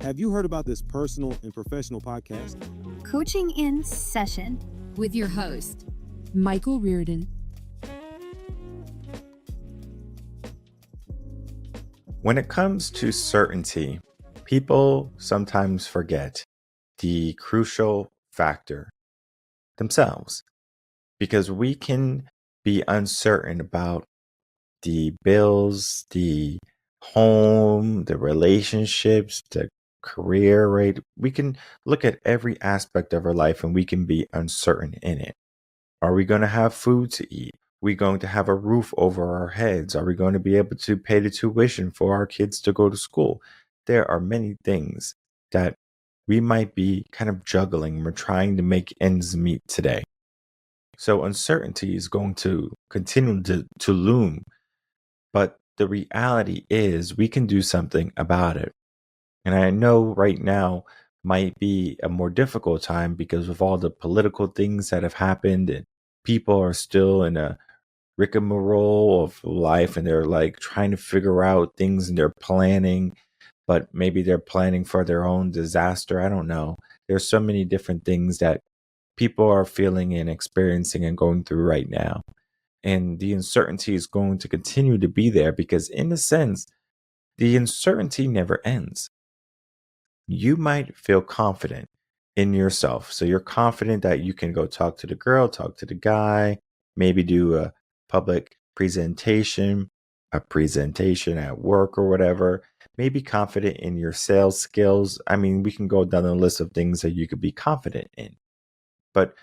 Have you heard about this personal and professional podcast? Coaching in Session with your host, Michael Reardon. When it comes to certainty, people sometimes forget the crucial factor themselves because we can be uncertain about the bills, the home, the relationships, the career, right? We can look at every aspect of our life and we can be uncertain in it. Are we going to have food to eat? Are we going to have a roof over our heads? Are we going to be able to pay the tuition for our kids to go to school? There are many things that we might be kind of juggling. We're trying to make ends meet today. So uncertainty is going to continue to loom. But the reality is we can do something about it. And I know right now might be a more difficult time because of all the political things that have happened and people are still in a rigmarole of life and they're like trying to figure out things and they're planning, but maybe they're planning for their own disaster. I don't know. There's so many different things that people are feeling and experiencing and going through right now. And the uncertainty is going to continue to be there because, in a sense, the uncertainty never ends. You might feel confident in yourself. So you're confident that you can go talk to the girl, talk to the guy, maybe do a public presentation, a presentation at work or whatever. Maybe confident in your sales skills. I mean, we can go down the list of things that you could be confident in. But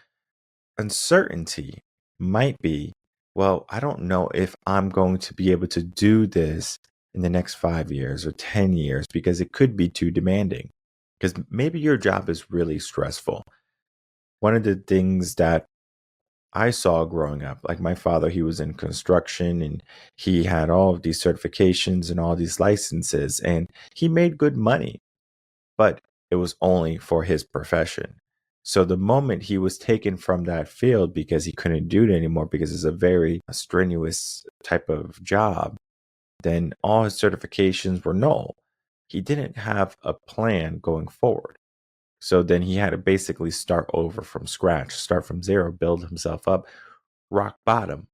uncertainty might be, well, I don't know if I'm going to be able to do this in the next 5 years or 10 years because it could be too demanding. Because maybe your job is really stressful. One of the things that I saw growing up, like my father, he was in construction and he had all of these certifications and all these licenses and he made good money, but it was only for his profession. So the moment he was taken from that field because he couldn't do it anymore because it's a very strenuous type of job, then all his certifications were null. He didn't have a plan going forward. So then he had to basically start over from scratch, start from zero, build himself up, rock bottom.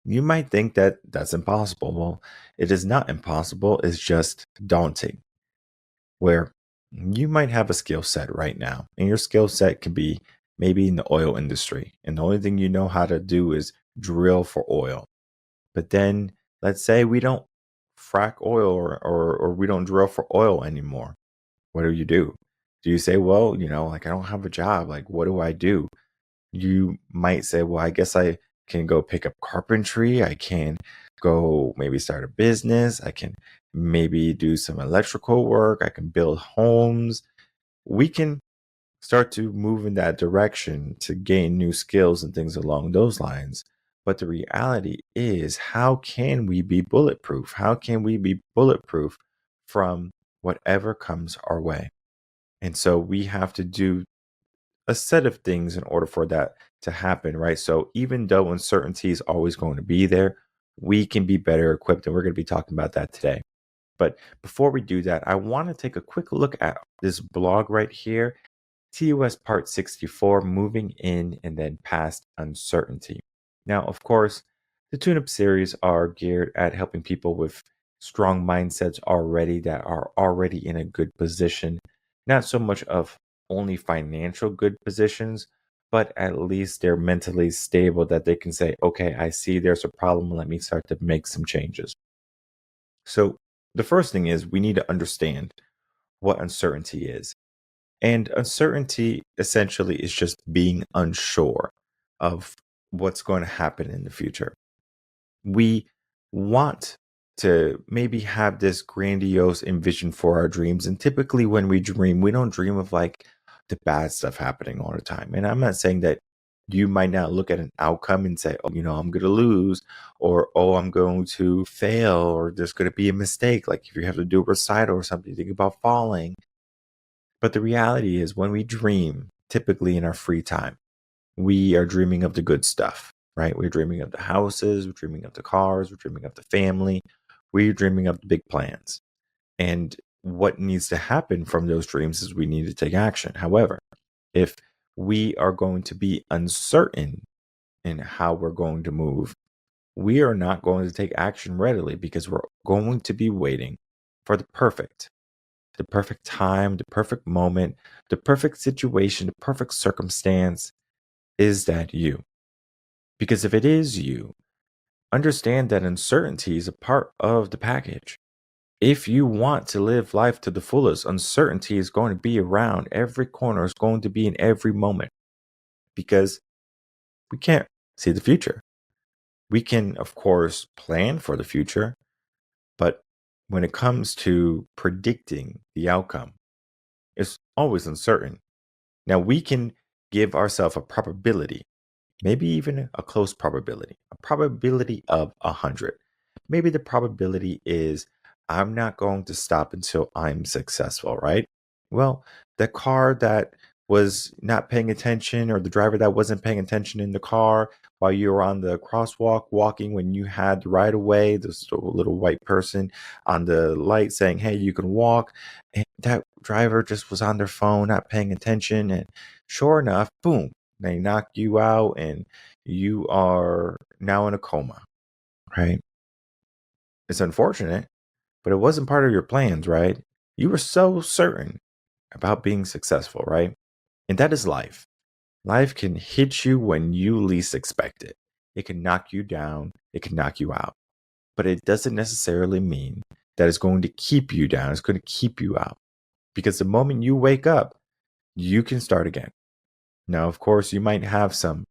You might think that that's impossible. Well, it is not impossible. It's just daunting. Where you might have a skill set right now, and your skill set could be maybe in the oil industry, and the only thing you know how to do is drill for oil. But then let's say we don't frack oil or we don't drill for oil anymore. What do you do? Do you say, well, like I don't have a job. Like, what do I do? You might say, well, I guess I can go pick up carpentry. I can go maybe start a business. I can maybe do some electrical work. I can build homes. We can start to move in that direction to gain new skills and things along those lines. But the reality is, how can we be bulletproof? How can we be bulletproof from whatever comes our way? And so we have to do a set of things in order for that to happen, right? So even though uncertainty is always going to be there, we can be better equipped. And we're going to be talking about that today. But before we do that, I want to take a quick look at this blog right here, TUS Part 64, Moving in and Then Past Uncertainty. Now, of course, the tune-up series are geared at helping people with strong mindsets already that are already in a good position, not so much of only financial good positions, but at least they're mentally stable that they can say, okay, I see there's a problem. Let me start to make some changes. So the first thing is we need to understand what uncertainty is. And uncertainty essentially is just being unsure of what's going to happen in the future. We want to maybe have this grandiose envision for our dreams. And typically when we dream, we don't dream of like the bad stuff happening all the time. And I'm not saying that you might not look at an outcome and say, oh, I'm going to lose, or, oh, I'm going to fail, or there's going to be a mistake. Like if you have to do a recital or something, you think about falling. But the reality is when we dream, typically in our free time, we are dreaming of the good stuff, right? We're dreaming of the houses, we're dreaming of the cars, we're dreaming of the family, we're dreaming of the big plans. And what needs to happen from those dreams is we need to take action. However, if we are going to be uncertain in how we're going to move, we are not going to take action readily because we're going to be waiting for the perfect time, the perfect moment, the perfect situation, the perfect circumstance. Is that you? Because if it is you, understand that uncertainty is a part of the package. If you want to live life to the fullest, uncertainty is going to be around every corner, is going to be in every moment because we can't see the future. We can, of course, plan for the future, but when it comes to predicting the outcome, it's always uncertain. Now, we can give ourselves a probability, maybe even a close probability, a probability of 100. Maybe the probability is I'm not going to stop until I'm successful, right? Well, the car that was not paying attention, or the driver that wasn't paying attention in the car while you were on the crosswalk walking when you had the right of way, this little white person on the light saying, hey, you can walk. And that driver just was on their phone, not paying attention. And sure enough, boom, they knock you out and you are now in a coma, right? It's unfortunate, but it wasn't part of your plans, right? You were so certain about being successful, right? And that is life. Life can hit you when you least expect it. It can knock you down, it can knock you out. But it doesn't necessarily mean that it's going to keep you down, it's going to keep you out. Because the moment you wake up, you can start again. Now, of course, you might have some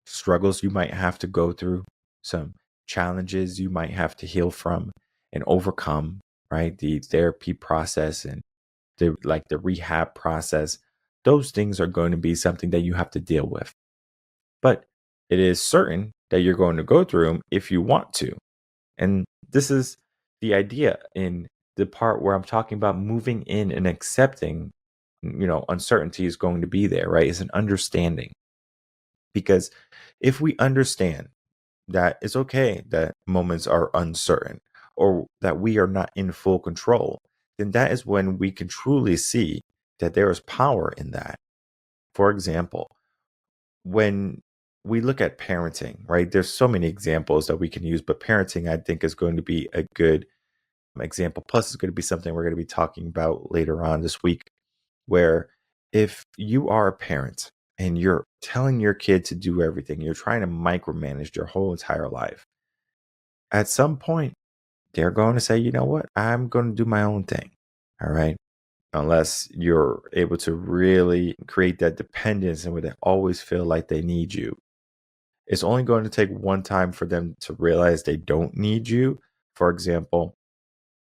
struggles you might have to go through, some challenges you might have to heal from and overcome, right? The therapy process and the rehab process, those things are going to be something that you have to deal with. But it is certain that you're going to go through them if you want to. And this is the idea in the part where I'm talking about moving in and accepting, uncertainty is going to be there, right? It's an understanding. Because if we understand that it's okay that moments are uncertain or that we are not in full control, then that is when we can truly see that there is power in that. For example, when we look at parenting, right, there's so many examples that we can use, but parenting, I think, is going to be a good example. Plus, it's going to be something we're going to be talking about later on this week, where if you are a parent and you're telling your kid to do everything, you're trying to micromanage their whole entire life, at some point, they're going to say, you know what, I'm going to do my own thing. All right. Unless you're able to really create that dependence and where they always feel like they need you. It's only going to take one time for them to realize they don't need you. For example,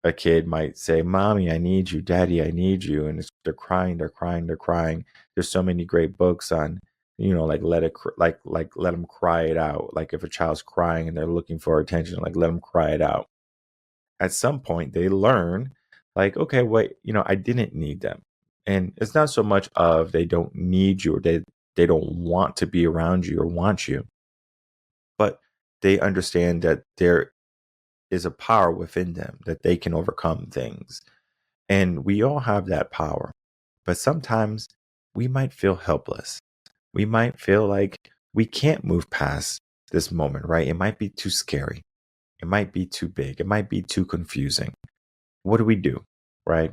a kid might say, Mommy, I need you. Daddy, I need you. And they're crying, they're crying, they're crying. There's so many great books on, like let them cry it out. Like if a child's crying and they're looking for attention, like let them cry it out. At some point, they learn, like, okay, wait, I didn't need them. And it's not so much of they don't need you or they don't want to be around you or want you, but they understand that there is a power within them that they can overcome things. And we all have that power. But sometimes we might feel helpless. We might feel like we can't move past this moment, right? It might be too scary. It might be too big. It might be too confusing. What do we do, right?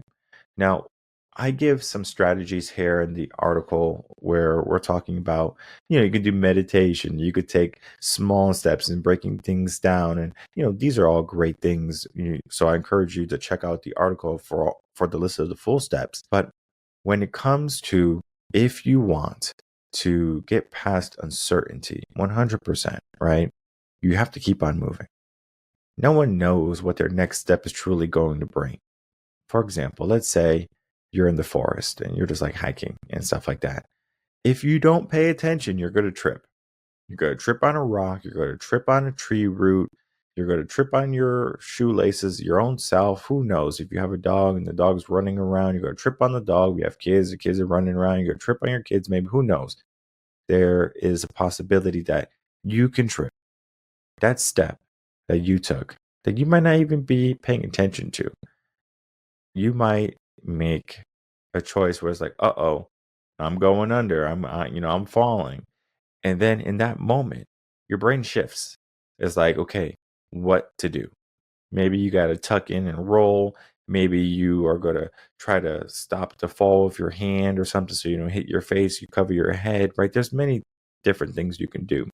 Now, I give some strategies here in the article where we're talking about, you could do meditation, you could take small steps in breaking things down. And, these are all great things. So I encourage you to check out the article for the list of the full steps. But when it comes to if you want to get past uncertainty, 100%, right? You have to keep on moving. No one knows what their next step is truly going to bring. For example, let's say you're in the forest and you're just like hiking and stuff like that. If you don't pay attention, you're going to trip. You're going to trip on a rock. You're going to trip on a tree root. You're going to trip on your shoelaces, your own self. Who knows? If you have a dog and the dog's running around, you're going to trip on the dog. We have kids, the kids are running around. You're going to trip on your kids, maybe. Who knows? There is a possibility that you can trip. That step that you took that you might not even be paying attention to, you might make a choice where it's like, uh-oh, I'm going under. I'm falling. And then in that moment, your brain shifts. It's like, okay, what to do? Maybe you got to tuck in and roll. Maybe you are going to try to stop the fall of your hand or something so you don't hit your face. You cover your head, right? There's many different things you can do,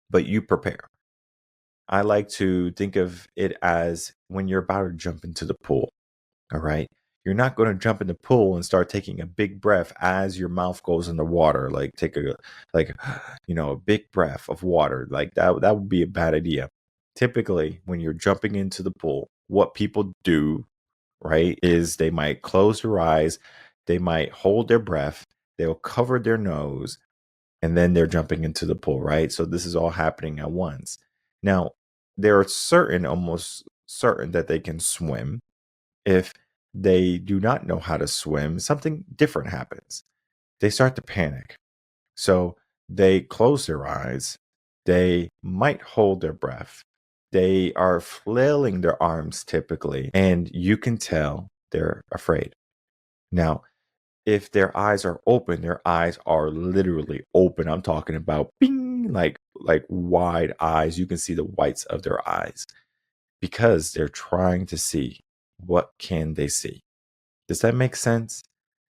but you prepare. I like to think of it as when you're about to jump into the pool. All right. You're not going to jump in the pool and start taking a big breath as your mouth goes in the water. Like take like a big breath of water. Like that would be a bad idea. Typically, when you're jumping into the pool, what people do, right, is they might close their eyes, they might hold their breath, they'll cover their nose, and then they're jumping into the pool, right? So this is all happening at once. Now, there are almost certain that they can swim. If they do not know how to swim, something different happens. They start to panic. So they close their eyes. They might hold their breath. They are flailing their arms typically, and you can tell they're afraid. Now, if their eyes are open, their eyes are literally open. I'm talking about bing, like wide eyes. You can see the whites of their eyes because they're trying to see what can they see. Does that make sense?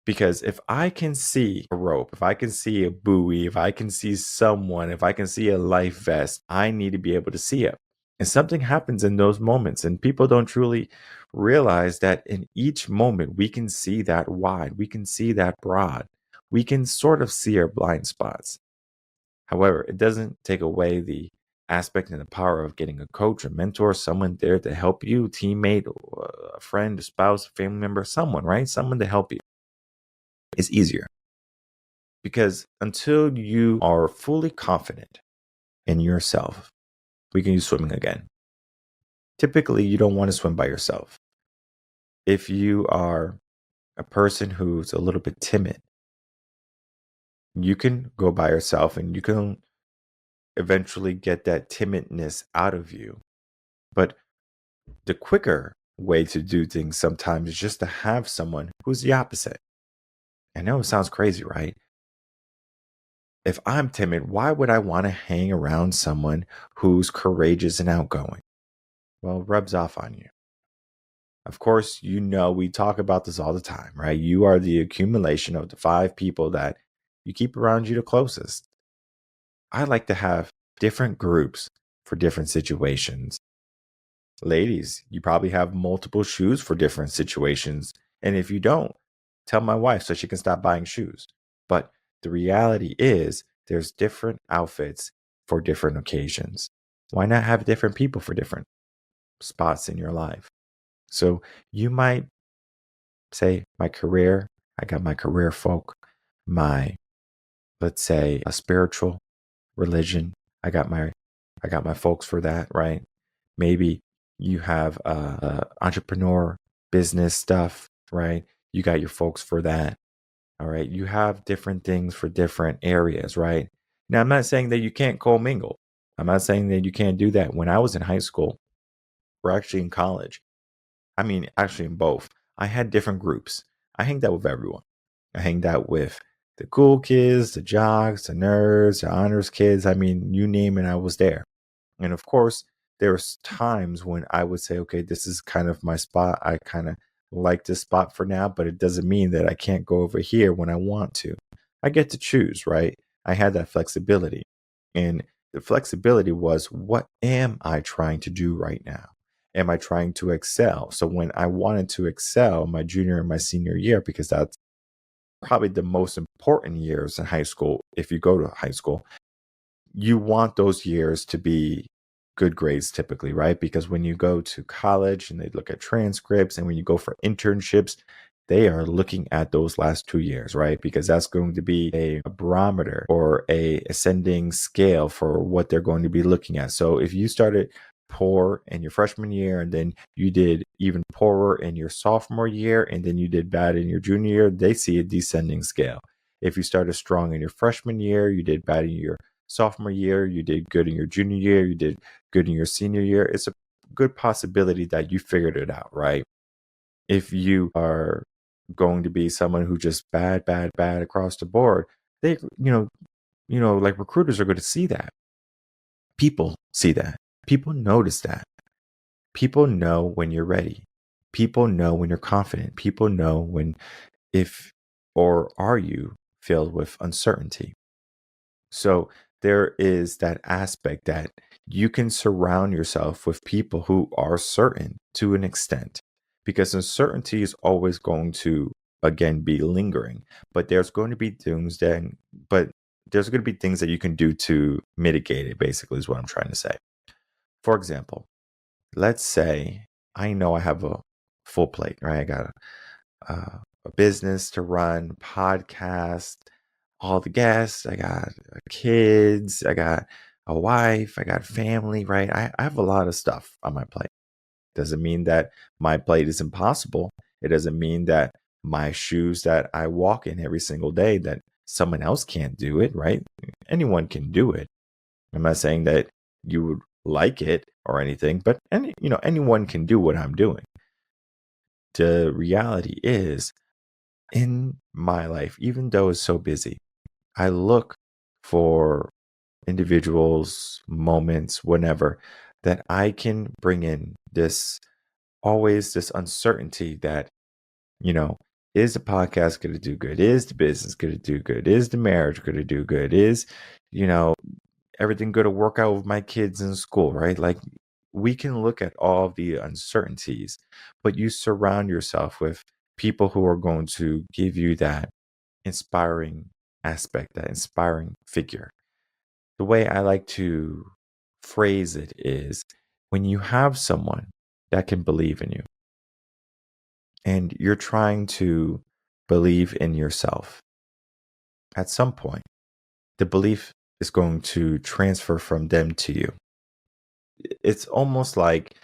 Because if I can see a rope, if I can see a buoy, if I can see someone, if I can see a life vest, I need to be able to see it. And something happens in those moments, and people don't truly realize that in each moment we can see that wide, we can see that broad, we can sort of see our blind spots. However, it doesn't take away the aspect and the power of getting a coach, a mentor, someone there to help you, teammate, a friend, a spouse, a family member, someone, right? Someone to help you. It's easier because until you are fully confident in yourself, we can use swimming again. Typically, you don't want to swim by yourself. If you are a person who's a little bit timid, you can go by yourself and you can eventually get that timidness out of you. But the quicker way to do things sometimes is just to have someone who's the opposite. I know it sounds crazy, right? If I'm timid, why would I want to hang around someone who's courageous and outgoing? Well, it rubs off on you. Of course, we talk about this all the time, right? You are the accumulation of the 5 people that you keep around you the closest. I like to have different groups for different situations. Ladies, you probably have multiple shoes for different situations. And if you don't, tell my wife so she can stop buying shoes. But the reality is, there's different outfits for different occasions. Why not have different people for different spots in your life? So you might say, my career, I got my career folk, let's say, a spiritual religion. I got my folks for that, right? Maybe you have entrepreneur business stuff, right? You got your folks for that. All right. You have different things for different areas, right? Now, I'm not saying that you can't commingle. I'm not saying that you can't do that. When I was in high school, or actually in college, I mean, actually in both, I had different groups. I hanged out with everyone. I hanged out with the cool kids, the jocks, the nerds, the honors kids. I mean, you name it, I was there. And of course, there was times when I would say, okay, this is kind of my spot. I kind of like this spot for now, but it doesn't mean that I can't go over here when I want to. I get to choose, right? I had that flexibility. And the flexibility was, what am I trying to do right now? Am I trying to excel? So when I wanted to excel my junior and my senior year, because that's probably the most important years in high school, if you go to high school, you want those years to be good grades typically, right? Because when you go to college and they look at transcripts, and when you go for internships, they are looking at those last 2 years, right? Because that's going to be a barometer or a ascending scale for what they're going to be looking at. So if you started poor in your freshman year and then you did even poorer in your sophomore year and then you did bad in your junior year, they see a descending scale. If you started strong in your freshman year, you did bad in your sophomore year, you did good in your junior year, you did good in your senior year, it's a good possibility that you figured it out, right? If you are going to be someone who just bad, bad, bad across the board, they, like recruiters are going to see that. People see that. People notice that. People know when you're ready. People know when you're confident. People know when, if, or are you filled with uncertainty. So there is that aspect that you can surround yourself with people who are certain to an extent, because uncertainty is always going to, again, be lingering. But there's going to be things that you can do to mitigate it, basically, is what I'm trying to say. For example, let's say I know I have a full plate, right? I got a business to run, podcast, all the guests, I got kids, I got a wife, I got family, right? I have a lot of stuff on my plate. Doesn't mean that my plate is impossible. It doesn't mean that my shoes that I walk in every single day, that someone else can't do it, right? Anyone can do it. I'm not saying that you would like it or anything, but anyone can do what I'm doing. The reality is, in my life, even though it's so busy, I look for individuals, moments, whenever, that I can bring in always this uncertainty that, is the podcast going to do good? Is the business going to do good? Is the marriage going to do good? Is, everything going to work out with my kids in school, right? Like, we can look at all the uncertainties, but you surround yourself with people who are going to give you that inspiring aspect, that inspiring figure. The way I like to phrase it is, when you have someone that can believe in you and you're trying to believe in yourself, at some point, the belief is going to transfer from them to you. It's almost like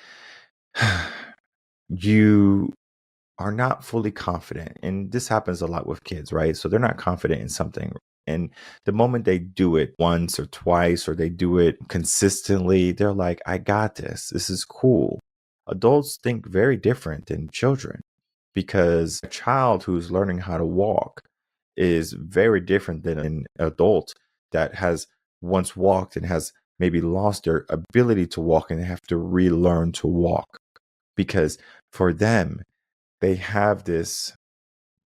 you are not fully confident. And this happens a lot with kids, right? So they're not confident in something. And the moment they do it once or twice, or they do it consistently, they're like, I got this. This is cool. Adults think very different than children, because a child who's learning how to walk is very different than an adult that has once walked and has maybe lost their ability to walk, and they have to relearn to walk. Because for them, they have this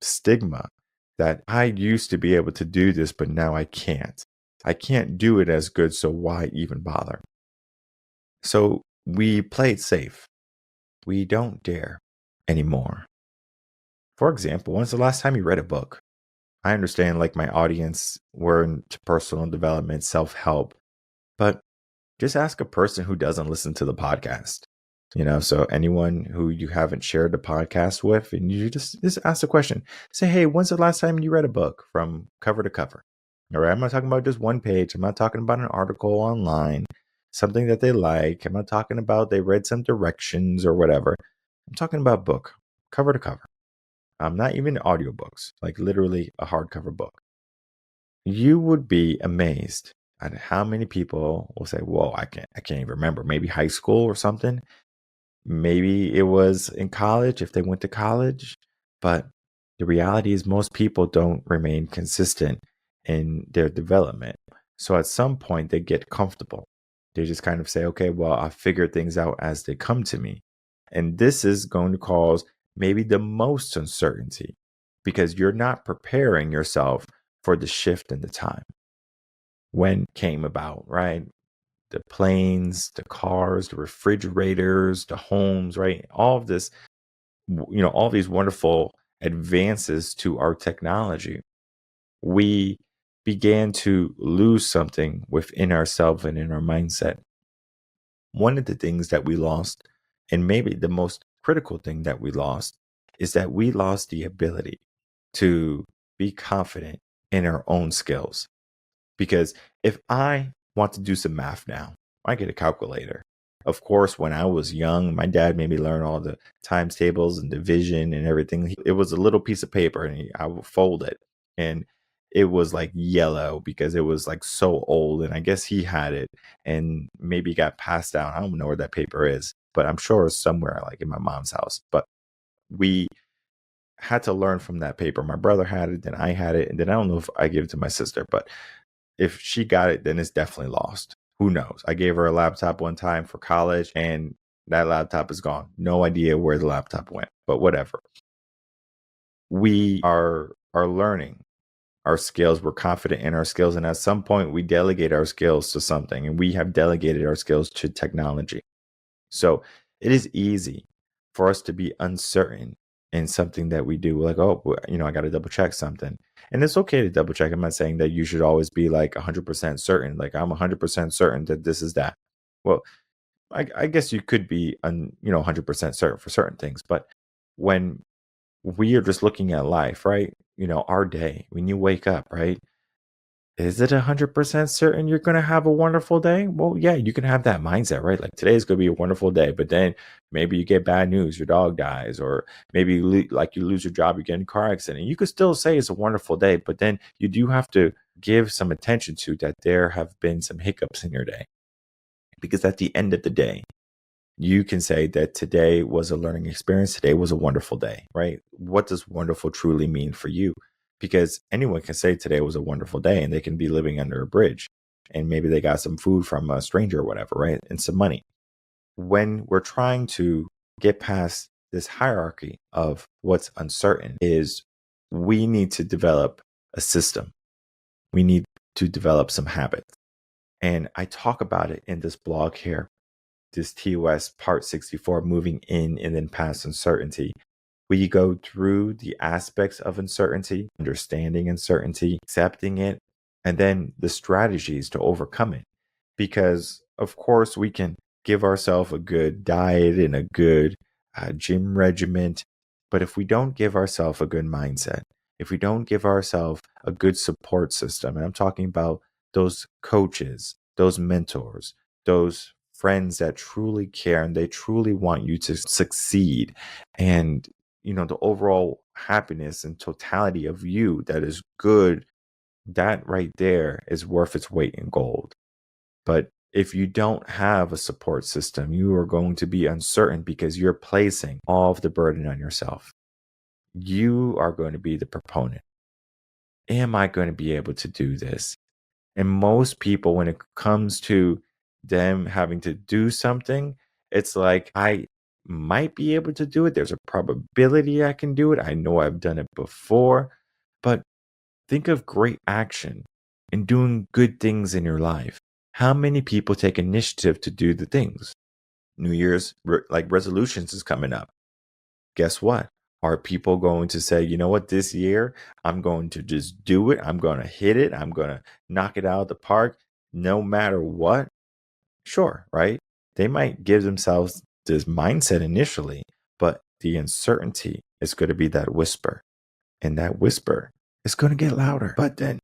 stigma that I used to be able to do this, but now I can't. I can't do it as good, so why even bother? So we play it safe. We don't dare anymore. For example, when's the last time you read a book? I understand, like, my audience, we're into personal development, self-help, but just ask a person who doesn't listen to the podcast. So anyone who you haven't shared the podcast with, and you just ask the question. Say, hey, when's the last time you read a book from cover to cover? All right. I'm not talking about just one page. I'm not talking about an article online, something that they like. I'm not talking about they read some directions or whatever. I'm talking about book, cover to cover. Not even audiobooks, like literally a hardcover book. You would be amazed at how many people will say, whoa, I can't even remember. Maybe high school or something. Maybe it was in college, if they went to college. But the reality is, most people don't remain consistent in their development. So at some point, they get comfortable. They just kind of say, okay, well, I'll figure things out as they come to me. And this is going to cause maybe the most uncertainty, because you're not preparing yourself for the shift in the time. When came about, right? The planes, the cars, the refrigerators, the homes, right? All of this, all these wonderful advances to our technology, we began to lose something within ourselves and in our mindset. One of the things that we lost, and maybe the most critical thing that we lost, is that we lost the ability to be confident in our own skills. Because if I want to do some math now, I get a calculator. Of course, when I was young, my dad made me learn all the times tables and division and everything. It was a little piece of paper, and I would fold it. And it was like yellow because it was like so old. And I guess he had it and maybe got passed down. I don't know where that paper is, but I'm sure it's somewhere like in my mom's house. But we had to learn from that paper. My brother had it, then I had it, and then I don't know if I gave it to my sister, but if she got it, then it's definitely lost. Who knows? I gave her a laptop one time for college, and that laptop is gone. No idea where the laptop went, but whatever. We are learning our skills. We're confident in our skills, and at some point, we delegate our skills to something, and we have delegated our skills to technology. So it is easy for us to be uncertain in something that we do. Like, oh, I got to double check something. And it's okay to double check. I'm not saying that you should always be like 100% certain. Like, I'm 100% certain that this is that. Well, I guess you could be, 100% certain for certain things. But when we are just looking at life, right? Our day, when you wake up, right? Is it 100% certain you're going to have a wonderful day? Well, yeah, you can have that mindset, right? Like today is going to be a wonderful day, but then maybe you get bad news, your dog dies, or maybe you lose your job, you get in a car accident. You could still say it's a wonderful day, but then you do have to give some attention to that there have been some hiccups in your day. Because at the end of the day, you can say that today was a learning experience. Today was a wonderful day, right? What does wonderful truly mean for you? Because anyone can say today was a wonderful day and they can be living under a bridge and maybe they got some food from a stranger or whatever, right? And some money. When we're trying to get past this hierarchy of what's uncertain is we need to develop a system. We need to develop some habits. And I talk about it in this blog here, this TOS part 64, moving in and then past uncertainty. We go through the aspects of uncertainty, understanding uncertainty, accepting it, and then the strategies to overcome it. Because, of course, we can give ourselves a good diet and a good gym regimen. But if we don't give ourselves a good mindset, if we don't give ourselves a good support system, and I'm talking about those coaches, those mentors, those friends that truly care and they truly want you to succeed, and the overall happiness and totality of you that is good, that right there is worth its weight in gold. But if you don't have a support system, you are going to be uncertain because you're placing all of the burden on yourself. You are going to be the proponent. Am I going to be able to do this? And most people, when it comes to them having to do something, it's like, I might be able to do it. There's a probability I can do it. I know I've done it before. But think of great action and doing good things in your life. How many people take initiative to do the things? New Year's resolutions is coming up. Guess what? Are people going to say, you know what, this year I'm going to just do it. I'm going to hit it. I'm going to knock it out of the park no matter what? Sure, right? They might give themselves this mindset initially, but the uncertainty is going to be that whisper. And that whisper is going to get louder. But then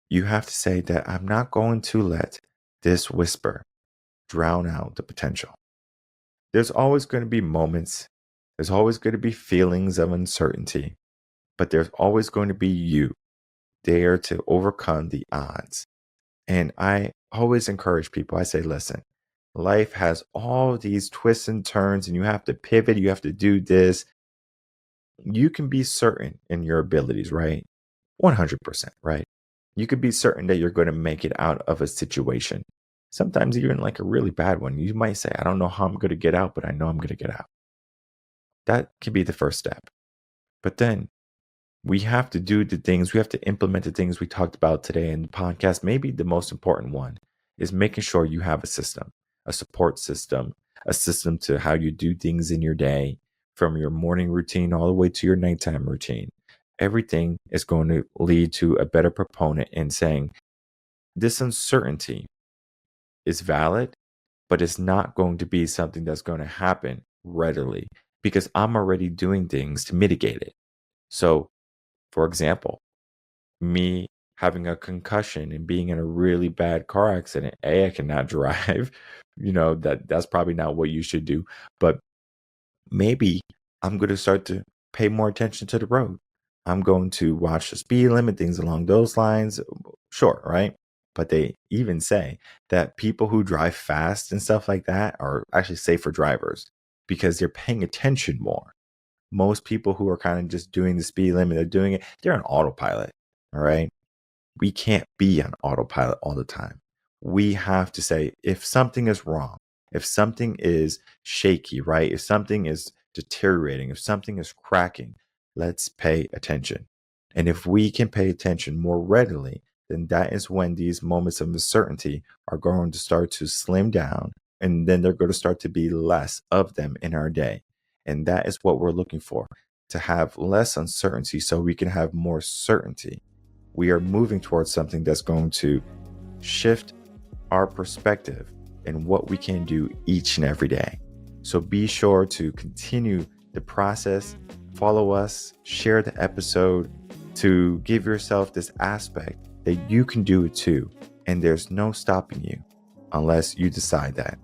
you have to say that I'm not going to let this whisper drown out the potential. There's always going to be moments, there's always going to be feelings of uncertainty, but there's always going to be you there to overcome the odds. And I always encourage people, I say, listen, life has all these twists and turns, and you have to pivot, you have to do this. You can be certain in your abilities, right? 100%, right? You could be certain that you're going to make it out of a situation. Sometimes even like a really bad one. You might say, I don't know how I'm going to get out, but I know I'm going to get out. That can be the first step. But then we have to do the things, we have to implement the things we talked about today in the podcast. Maybe the most important one is making sure you have a system, a support system, a system to how you do things in your day, from your morning routine all the way to your nighttime routine. Everything is going to lead to a better proponent in saying this uncertainty is valid, but it's not going to be something that's going to happen readily because I'm already doing things to mitigate it. So, for example, me having a concussion and being in a really bad car accident, I cannot drive. That's probably not what you should do. But maybe I'm going to start to pay more attention to the road. I'm going to watch the speed limit, things along those lines. Sure, right? But they even say that people who drive fast and stuff like that are actually safer drivers. because they're paying attention more. Most people who are kind of just doing the speed limit, they're on autopilot. All right. We can't be on autopilot all the time. We have to say, if something is wrong, if something is shaky, right? If something is deteriorating, if something is cracking, let's pay attention. And if we can pay attention more readily, then that is when these moments of uncertainty are going to start to slim down, and then they're going to start to be less of them in our day. And that is what we're looking for, to have less uncertainty so we can have more certainty. We are moving towards something that's going to shift our perspective and what we can do each and every day. So be sure to continue the process, follow us, share the episode to give yourself this aspect that you can do it too. And there's no stopping you unless you decide that.